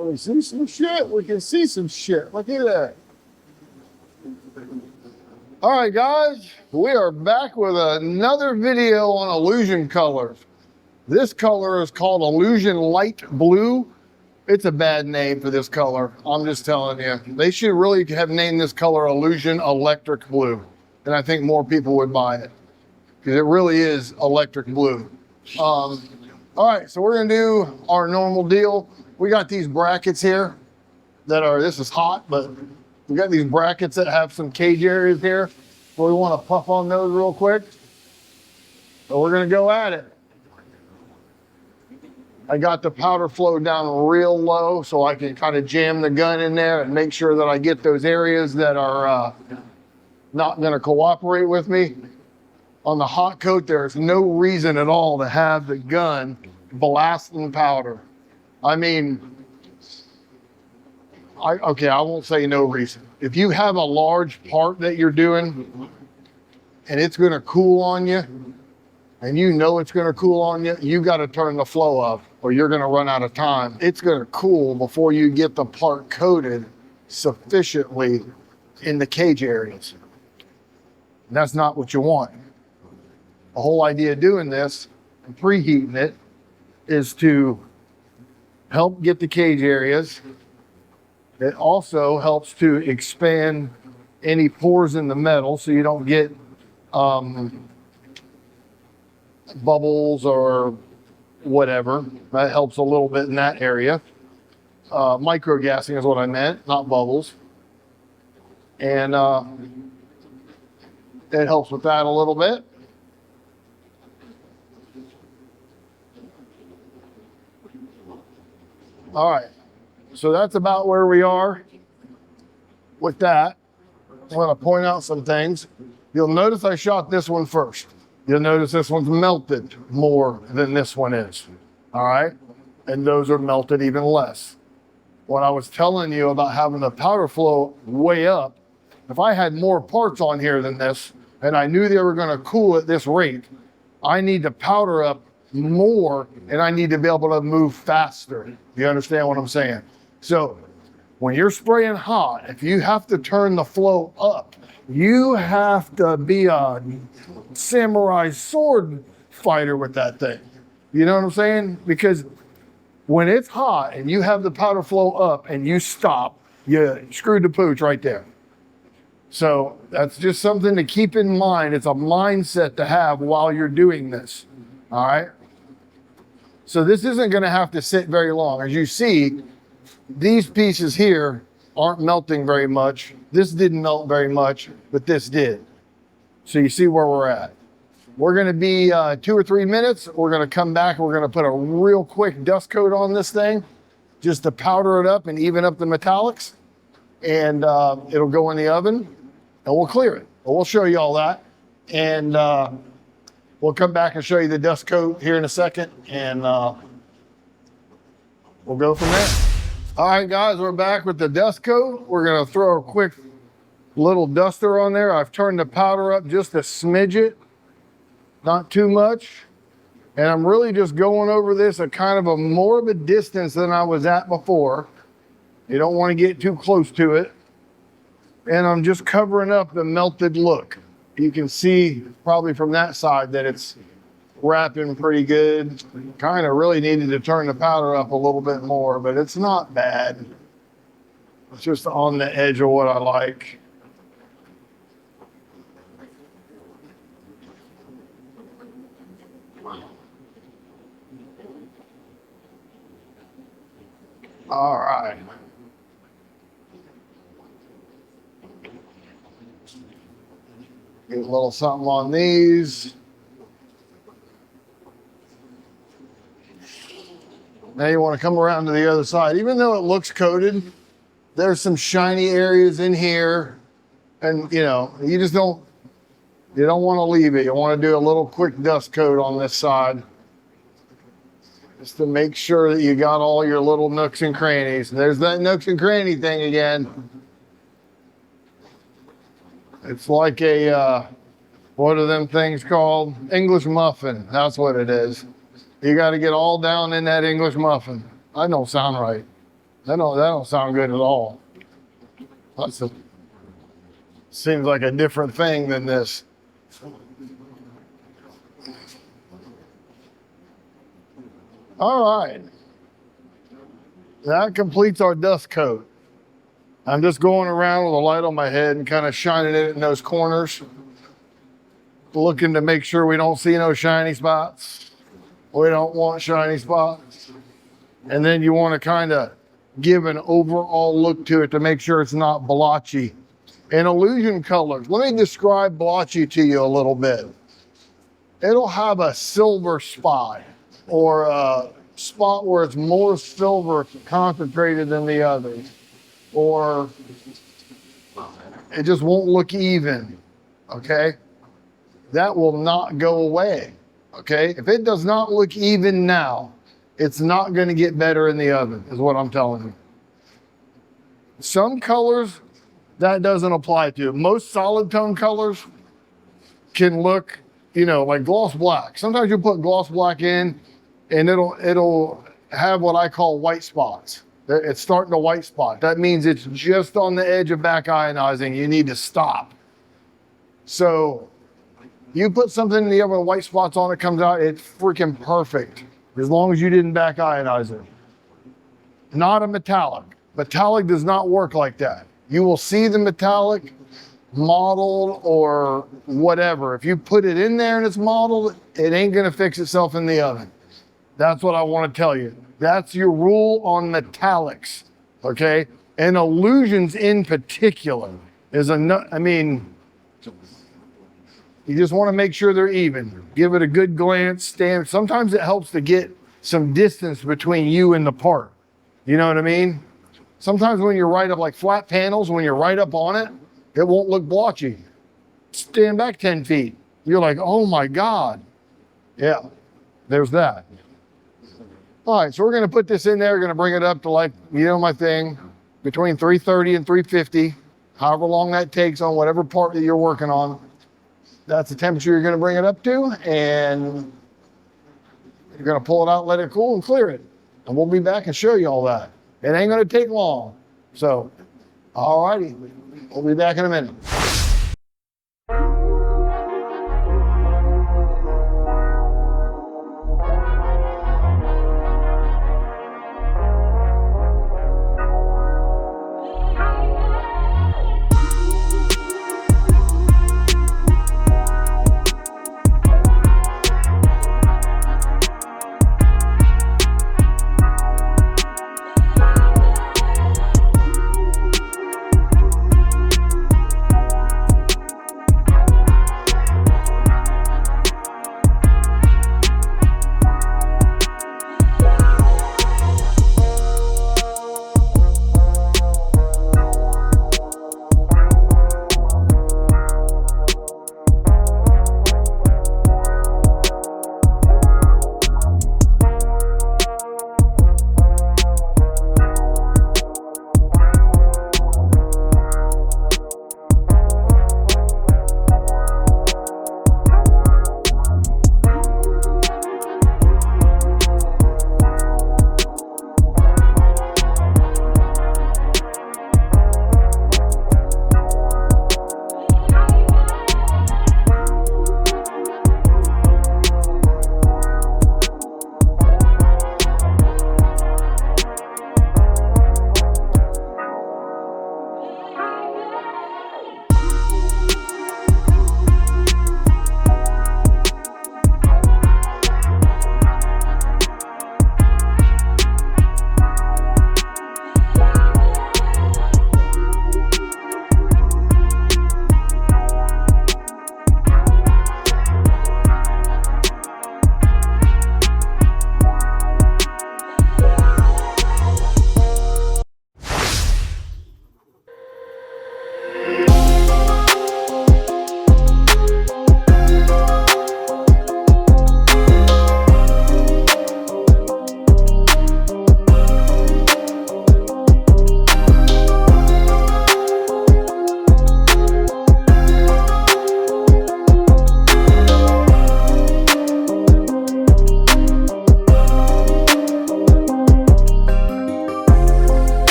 Can we see some shit? We can see some shit. Look at that. All right, guys, we are back with another video on illusion colors. This color is called Illusion Light Blue. It's a bad name for this color. I'm just telling you. They should really have named this color Illusion Electric Blue. And I think more people would buy it because it really is electric blue. All right, so we're gonna do our normal deal. We got these brackets here that are, this is hot, but we got these brackets that have some cage areas here. So we wanna puff on those real quick. So we're gonna go at it. I got the powder flow down real low so I can kind of jam the gun in there and make sure that I get those areas that are not gonna cooperate with me. On the hot coat, there's no reason at all to have the gun blasting powder. I mean, okay, I won't say no reason. If you have a large part that you're doing and it's gonna cool on you, and you know it's gonna cool on you, you gotta turn the flow up or you're gonna run out of time. It's gonna cool before you get the part coated sufficiently in the cage areas. And that's not what you want. The whole idea of doing this and preheating it is to help get the cage areas. It also helps to expand any pores in the metal so you don't get bubbles or whatever. That helps a little bit in that area. Microgassing is what I meant, not bubbles. And it helps with that a little bit. All right, so that's about where we are with that. I want to point out some things. You'll notice I shot this one first. You'll notice this one's melted more than this one is. All right, and those are melted even less. When I was telling you about having the powder flow way up, if I had more parts on here than this, and I knew they were going to cool at this rate, I need to powder up more and I need to be able to move faster. You understand what I'm saying? So when you're spraying hot, if you have to turn the flow up, you have to be a samurai sword fighter with that thing. You know what I'm saying? Because when it's hot and you have the powder flow up and you stop, you screwed the pooch right there. So that's just something to keep in mind. It's a mindset to have while you're doing this. All right. So this isn't going to have to sit very long. As you see, these pieces here aren't melting very much. This didn't melt very much, but this did. So you see where we're at. We're going to be 2 or 3 minutes. We're going to come back. We're going to put a real quick dust coat on this thing just to powder it up and even up the metallics. And it'll go in the oven and we'll clear it. We'll show you all that. And we'll come back and show you the dust coat here in a second, and we'll go from there. All right, guys, we're back with the dust coat. We're gonna throw a quick little duster on there. I've turned the powder up just a smidget, not too much. And I'm really just going over this at kind of a more of a distance than I was at before. You don't want to get too close to it. And I'm just covering up the melted look. You can see probably from that side that it's wrapping pretty good. Kind of really needed to turn the powder up a little bit more, but it's not bad. It's just on the edge of what I like. All right. Get a little something on these. Now you want to come around to the other side. Even though it looks coated, there's some shiny areas in here. And you know, you don't want to leave it. You want to do a little quick dust coat on this side, just to make sure that you got all your little nooks and crannies. There's that nooks and cranny thing again. It's like a, what are them things called? English muffin. That's what it is. You got to get all down in that English muffin. I don't sound right. That don't sound good at all. Seems like a different thing than this. All right. That completes our dust coat. I'm just going around with a light on my head and kind of shining it in those corners, looking to make sure we don't see no shiny spots. We don't want shiny spots. And then you want to kind of give an overall look to it to make sure it's not blotchy. And illusion colors, let me describe blotchy to you a little bit. It'll have a silver spot or a spot where it's more silver concentrated than the others, or it just won't look even, okay? That will not go away, okay? If it does not look even now, it's not gonna get better in the oven, is what I'm telling you. Some colors, that doesn't apply to. Most solid tone colors can look, you know, like gloss black. Sometimes you put gloss black in and it'll have what I call white spots. It's starting to white spot. That means it's just on the edge of back ionizing. You need to stop. So you put something in the oven with white spots on it, comes out, it's freaking perfect. As long as you didn't back ionize it. Not a metallic. Metallic does not work like that. You will see the metallic mottled or whatever. If you put it in there and it's mottled, it ain't gonna fix itself in the oven. That's what I want to tell you. That's your rule on metallics, okay? And illusions in particular is I mean, you just want to make sure they're even. Give it a good glance, stand. Sometimes it helps to get some distance between you and the part. You know what I mean? Sometimes when you're right up, like flat panels, when you're right up on it, it won't look blotchy. Stand back 10 feet. You're like, oh my God. Yeah, there's that. All right, so we're gonna put this in there. We're gonna bring it up to, like, you know my thing, between 330 and 350, however long that takes on whatever part that you're working on. That's the temperature you're gonna bring it up to, and you're gonna pull it out, let it cool, and clear it. And we'll be back and show you all that. It ain't gonna take long. So, all righty, we'll be back in a minute.